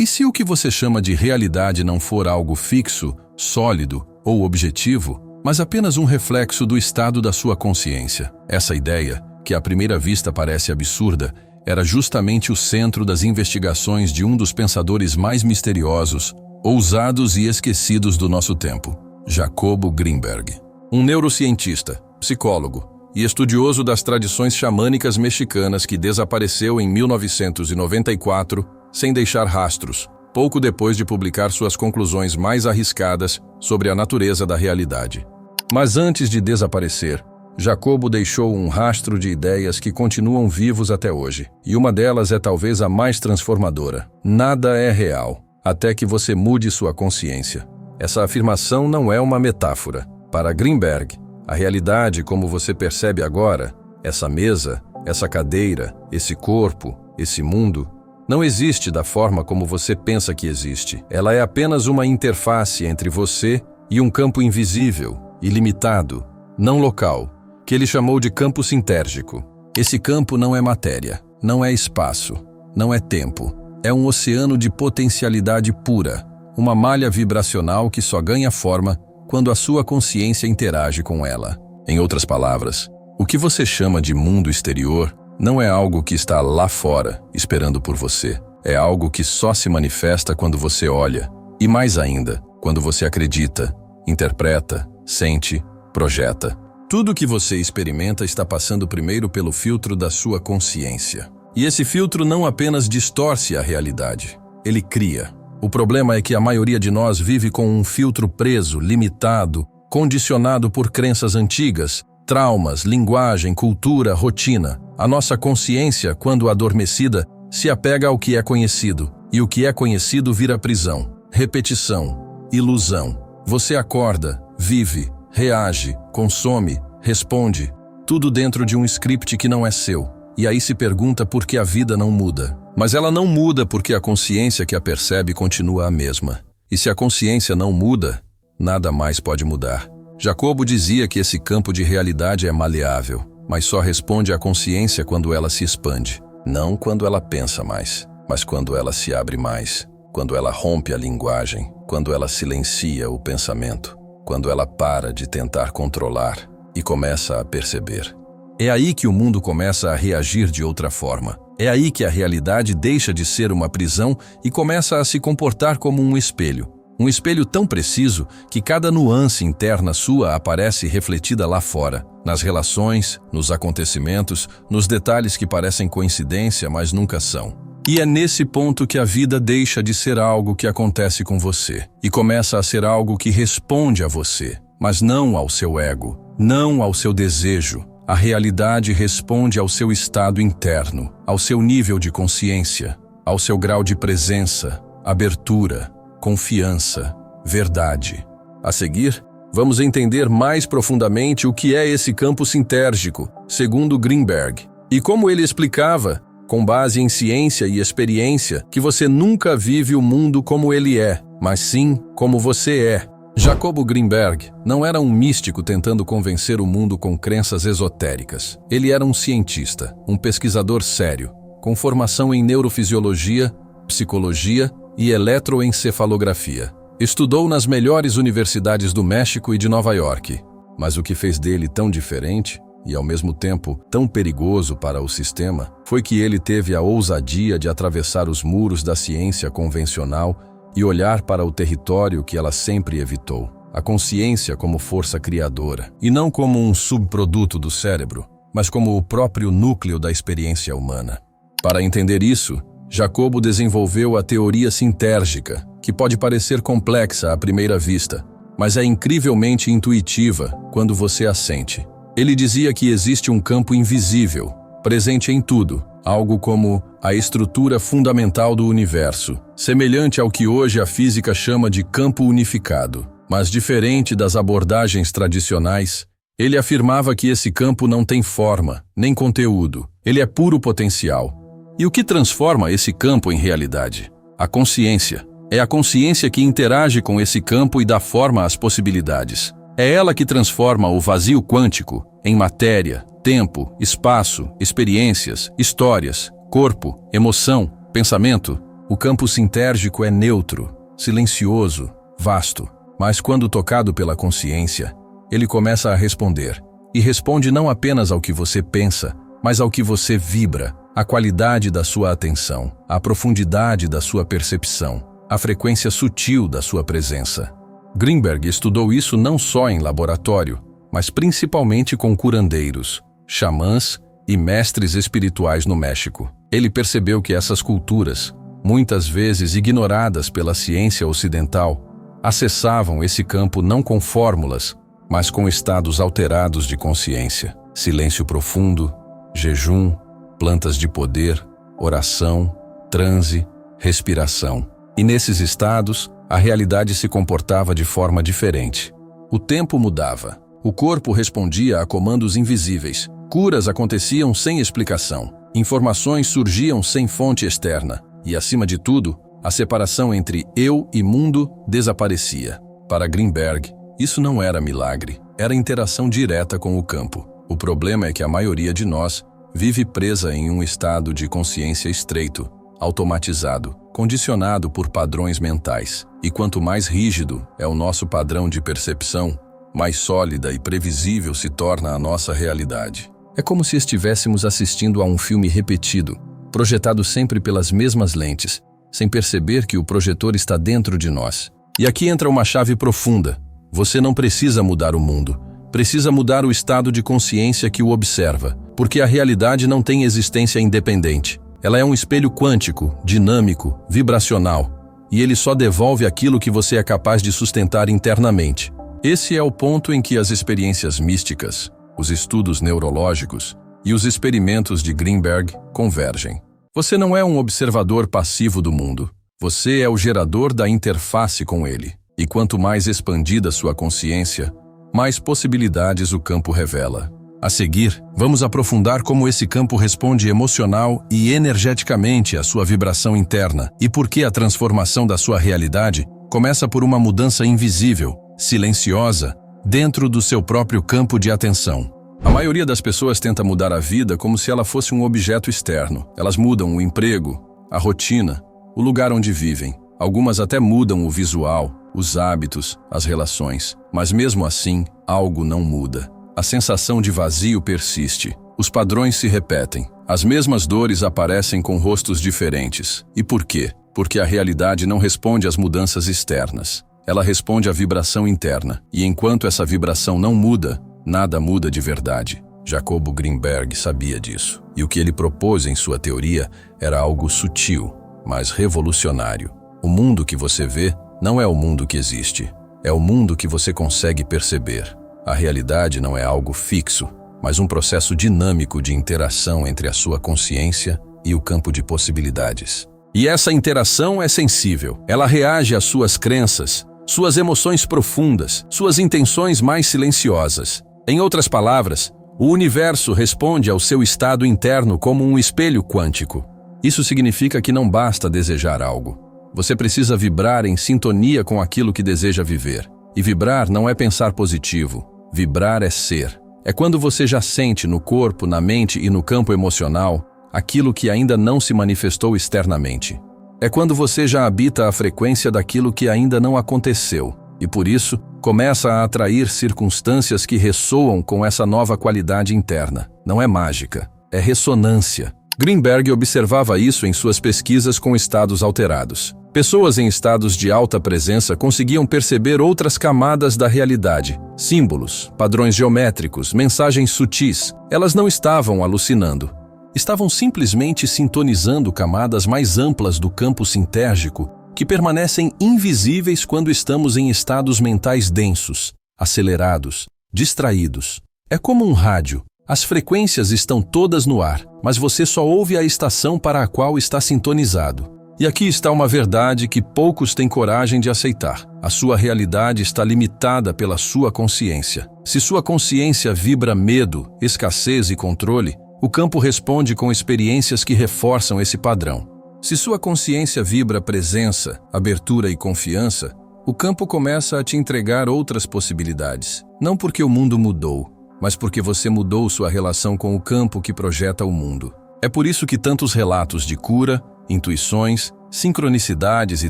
se o que você chama de realidade não for algo fixo, sólido ou objetivo, mas apenas um reflexo do estado da sua consciência? Essa ideia, que à primeira vista parece absurda, era justamente o centro das investigações de um dos pensadores mais misteriosos, ousados e esquecidos do nosso tempo, Jacobo Greenberg. Um neurocientista, psicólogo e estudioso das tradições xamânicas mexicanas que desapareceu em 1994 sem deixar rastros, pouco depois de publicar suas conclusões mais arriscadas sobre a natureza da realidade. Mas antes de desaparecer, Jacobo deixou um rastro de ideias que continuam vivos até hoje, e uma delas é talvez a mais transformadora. Nada é real, até que você mude sua consciência. Essa afirmação não é uma metáfora. Para Greenberg, a realidade como você percebe agora, essa mesa, essa cadeira, esse corpo, esse mundo, não existe da forma como você pensa que existe. Ela é apenas uma interface entre você e um campo invisível, ilimitado, não local, que ele chamou de campo sintérgico. Esse campo não é matéria, não é espaço, não é tempo. É um oceano de potencialidade pura, uma malha vibracional que só ganha forma quando a sua consciência interage com ela. Em outras palavras, o que você chama de mundo exterior não é algo que está lá fora, esperando por você. É algo que só se manifesta quando você olha, e mais ainda, quando você acredita, interpreta, sente, projeta. Tudo que você experimenta está passando primeiro pelo filtro da sua consciência. E esse filtro não apenas distorce a realidade, ele cria. O problema é que a maioria de nós vive com um filtro preso, limitado, condicionado por crenças antigas, traumas, linguagem, cultura, rotina. A nossa consciência, quando adormecida, se apega ao que é conhecido, e o que é conhecido vira prisão, repetição, ilusão. Você acorda, vive, reage, consome, responde, tudo dentro de um script que não é seu. E aí se pergunta por que a vida não muda. Mas ela não muda porque a consciência que a percebe continua a mesma. E se a consciência não muda, nada mais pode mudar. Jacobo dizia que esse campo de realidade é maleável, mas só responde à consciência quando ela se expande. Não quando ela pensa mais, mas quando ela se abre mais, quando ela rompe a linguagem, quando ela silencia o pensamento, quando ela para de tentar controlar e começa a perceber. É aí que o mundo começa a reagir de outra forma. É aí que a realidade deixa de ser uma prisão e começa a se comportar como um espelho. Um espelho tão preciso que cada nuance interna sua aparece refletida lá fora, nas relações, nos acontecimentos, nos detalhes que parecem coincidência, mas nunca são. E é nesse ponto que a vida deixa de ser algo que acontece com você e começa a ser algo que responde a você, mas não ao seu ego, não ao seu desejo. A realidade responde ao seu estado interno, ao seu nível de consciência, ao seu grau de presença, abertura, confiança, verdade. A seguir, vamos entender mais profundamente o que é esse campo sintérgico, segundo Greenberg, e como ele explicava, com base em ciência e experiência, que você nunca vive o mundo como ele é, mas sim como você é. Jacobo Greenberg não era um místico tentando convencer o mundo com crenças esotéricas. Ele era um cientista, um pesquisador sério, com formação em neurofisiologia, psicologia e eletroencefalografia. Estudou nas melhores universidades do México e de Nova York. Mas o que fez dele tão diferente, e ao mesmo tempo tão perigoso para o sistema, foi que ele teve a ousadia de atravessar os muros da ciência convencional e olhar para o território que ela sempre evitou, a consciência como força criadora, e não como um subproduto do cérebro, mas como o próprio núcleo da experiência humana. Para entender isso, Jacobo desenvolveu a teoria sintérgica, que pode parecer complexa à primeira vista, mas é incrivelmente intuitiva quando você a sente. Ele dizia que existe um campo invisível, presente em tudo, algo como a estrutura fundamental do universo, semelhante ao que hoje a física chama de campo unificado. Mas diferente das abordagens tradicionais, ele afirmava que esse campo não tem forma, nem conteúdo, ele é puro potencial. E o que transforma esse campo em realidade? A consciência. É a consciência que interage com esse campo e dá forma às possibilidades. É ela que transforma o vazio quântico em matéria, tempo, espaço, experiências, histórias, corpo, emoção, pensamento. O campo sintérgico é neutro, silencioso, vasto, mas quando tocado pela consciência, ele começa a responder. E responde não apenas ao que você pensa, mas ao que você vibra, a qualidade da sua atenção, a profundidade da sua percepção, a frequência sutil da sua presença. Greenberg estudou isso não só em laboratório, mas principalmente com curandeiros, xamãs e mestres espirituais no México. Ele percebeu que essas culturas, muitas vezes ignoradas pela ciência ocidental, acessavam esse campo não com fórmulas, mas com estados alterados de consciência, silêncio profundo, jejum, plantas de poder, oração, transe, respiração. E nesses estados, a realidade se comportava de forma diferente. O tempo mudava. O corpo respondia a comandos invisíveis. Curas aconteciam sem explicação. Informações surgiam sem fonte externa. E, acima de tudo, a separação entre eu e mundo desaparecia. Para Greenberg, isso não era milagre, era interação direta com o campo. O problema é que a maioria de nós vive presa em um estado de consciência estreito, automatizado, condicionado por padrões mentais. E quanto mais rígido é o nosso padrão de percepção, mais sólida e previsível se torna a nossa realidade. É como se estivéssemos assistindo a um filme repetido, projetado sempre pelas mesmas lentes, sem perceber que o projetor está dentro de nós. E aqui entra uma chave profunda. Você não precisa mudar o mundo, precisa mudar o estado de consciência que o observa, porque a realidade não tem existência independente. Ela é um espelho quântico, dinâmico, vibracional, e ele só devolve aquilo que você é capaz de sustentar internamente. Esse é o ponto em que as experiências místicas, os estudos neurológicos e os experimentos de Greenberg convergem. Você não é um observador passivo do mundo. Você é o gerador da interface com ele. E quanto mais expandida sua consciência, mais possibilidades o campo revela. A seguir, vamos aprofundar como esse campo responde emocional e energeticamente à sua vibração interna e por que a transformação da sua realidade começa por uma mudança invisível, silenciosa, dentro do seu próprio campo de atenção. A maioria das pessoas tenta mudar a vida como se ela fosse um objeto externo. Elas mudam o emprego, a rotina, o lugar onde vivem. Algumas até mudam o visual, os hábitos, as relações. Mas mesmo assim, algo não muda. A sensação de vazio persiste. Os padrões se repetem. As mesmas dores aparecem com rostos diferentes. E por quê? Porque a realidade não responde às mudanças externas. Ela responde à vibração interna. E enquanto essa vibração não muda, nada muda de verdade. Jacobo Greenberg sabia disso. E o que ele propôs em sua teoria era algo sutil, mas revolucionário. O mundo que você vê não é o mundo que existe. É o mundo que você consegue perceber. A realidade não é algo fixo, mas um processo dinâmico de interação entre a sua consciência e o campo de possibilidades. E essa interação é sensível. Ela reage às suas crenças, suas emoções profundas, suas intenções mais silenciosas. Em outras palavras, o universo responde ao seu estado interno como um espelho quântico. Isso significa que não basta desejar algo. Você precisa vibrar em sintonia com aquilo que deseja viver. E vibrar não é pensar positivo. Vibrar é ser. É quando você já sente no corpo, na mente e no campo emocional aquilo que ainda não se manifestou externamente. É quando você já habita a frequência daquilo que ainda não aconteceu e, por isso, começa a atrair circunstâncias que ressoam com essa nova qualidade interna. Não é mágica, é ressonância. Greenberg observava isso em suas pesquisas com estados alterados. Pessoas em estados de alta presença conseguiam perceber outras camadas da realidade, símbolos, padrões geométricos, mensagens sutis. Elas não estavam alucinando. Estavam simplesmente sintonizando camadas mais amplas do campo sintérgico que permanecem invisíveis quando estamos em estados mentais densos, acelerados, distraídos. É como um rádio. As frequências estão todas no ar, mas você só ouve a estação para a qual está sintonizado. E aqui está uma verdade que poucos têm coragem de aceitar. A sua realidade está limitada pela sua consciência. Se sua consciência vibra medo, escassez e controle, o campo responde com experiências que reforçam esse padrão. Se sua consciência vibra presença, abertura e confiança, o campo começa a te entregar outras possibilidades. Não porque o mundo mudou, mas porque você mudou sua relação com o campo que projeta o mundo. É por isso que tantos relatos de cura, intuições, sincronicidades e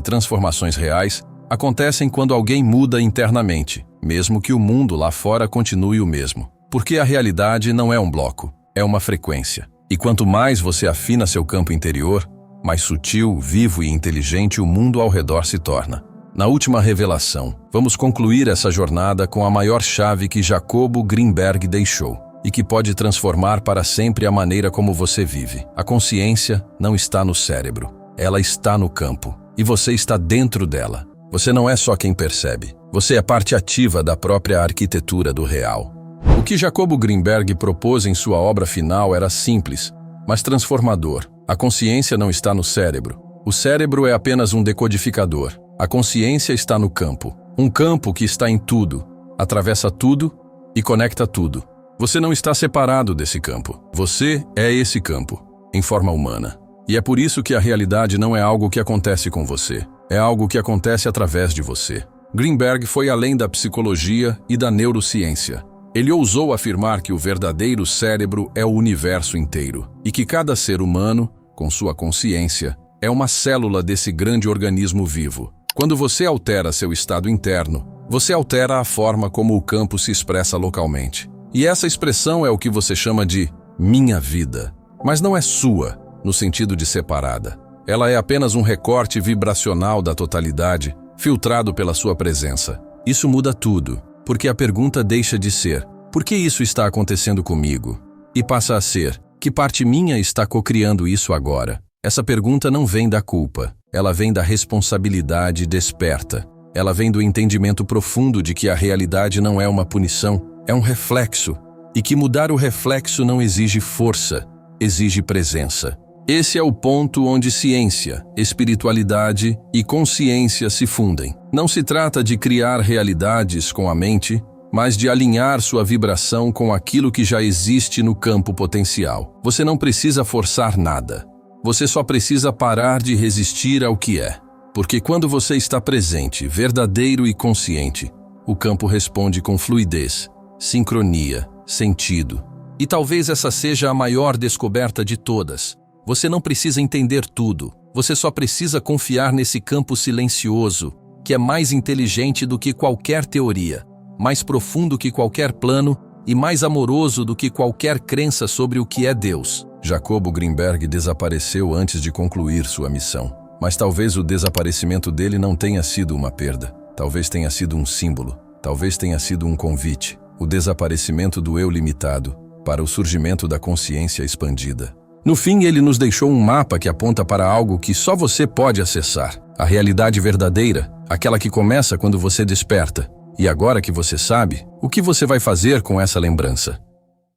transformações reais acontecem quando alguém muda internamente, mesmo que o mundo lá fora continue o mesmo. Porque a realidade não é um bloco, é uma frequência. E quanto mais você afina seu campo interior, mais sutil, vivo e inteligente o mundo ao redor se torna. Na última revelação, vamos concluir essa jornada com a maior chave que Jacobo Greenberg deixou e que pode transformar para sempre a maneira como você vive. A consciência não está no cérebro, ela está no campo e você está dentro dela. Você não é só quem percebe, você é parte ativa da própria arquitetura do real. O que Jacobo Greenberg propôs em sua obra final era simples, mas transformador. A consciência não está no cérebro. O cérebro é apenas um decodificador. A consciência está no campo. Um campo que está em tudo, atravessa tudo e conecta tudo. Você não está separado desse campo. Você é esse campo, em forma humana. E é por isso que a realidade não é algo que acontece com você. É algo que acontece através de você. Greenberg foi além da psicologia e da neurociência. Ele ousou afirmar que o verdadeiro cérebro é o universo inteiro e que cada ser humano, com sua consciência, é uma célula desse grande organismo vivo. Quando você altera seu estado interno, você altera a forma como o campo se expressa localmente. E essa expressão é o que você chama de minha vida. Mas não é sua, no sentido de separada. Ela é apenas um recorte vibracional da totalidade, filtrado pela sua presença. Isso muda tudo, porque a pergunta deixa de ser: por que isso está acontecendo comigo? E passa a ser: que parte minha está cocriando isso agora? Essa pergunta não vem da culpa, ela vem da responsabilidade desperta. Ela vem do entendimento profundo de que a realidade não é uma punição, é um reflexo, e que mudar o reflexo não exige força, exige presença. Esse é o ponto onde ciência, espiritualidade e consciência se fundem. Não se trata de criar realidades com a mente, mas de alinhar sua vibração com aquilo que já existe no campo potencial. Você não precisa forçar nada. Você só precisa parar de resistir ao que é. Porque quando você está presente, verdadeiro e consciente, o campo responde com fluidez, sincronia, sentido. E talvez essa seja a maior descoberta de todas. Você não precisa entender tudo. Você só precisa confiar nesse campo silencioso, que é mais inteligente do que qualquer teoria, mais profundo que qualquer plano e mais amoroso do que qualquer crença sobre o que é Deus. Jacobo Greenberg desapareceu antes de concluir sua missão. Mas talvez o desaparecimento dele não tenha sido uma perda. Talvez tenha sido um símbolo. Talvez tenha sido um convite. O desaparecimento do eu limitado para o surgimento da consciência expandida. No fim, ele nos deixou um mapa que aponta para algo que só você pode acessar. A realidade verdadeira, aquela que começa quando você desperta. E agora que você sabe, o que você vai fazer com essa lembrança?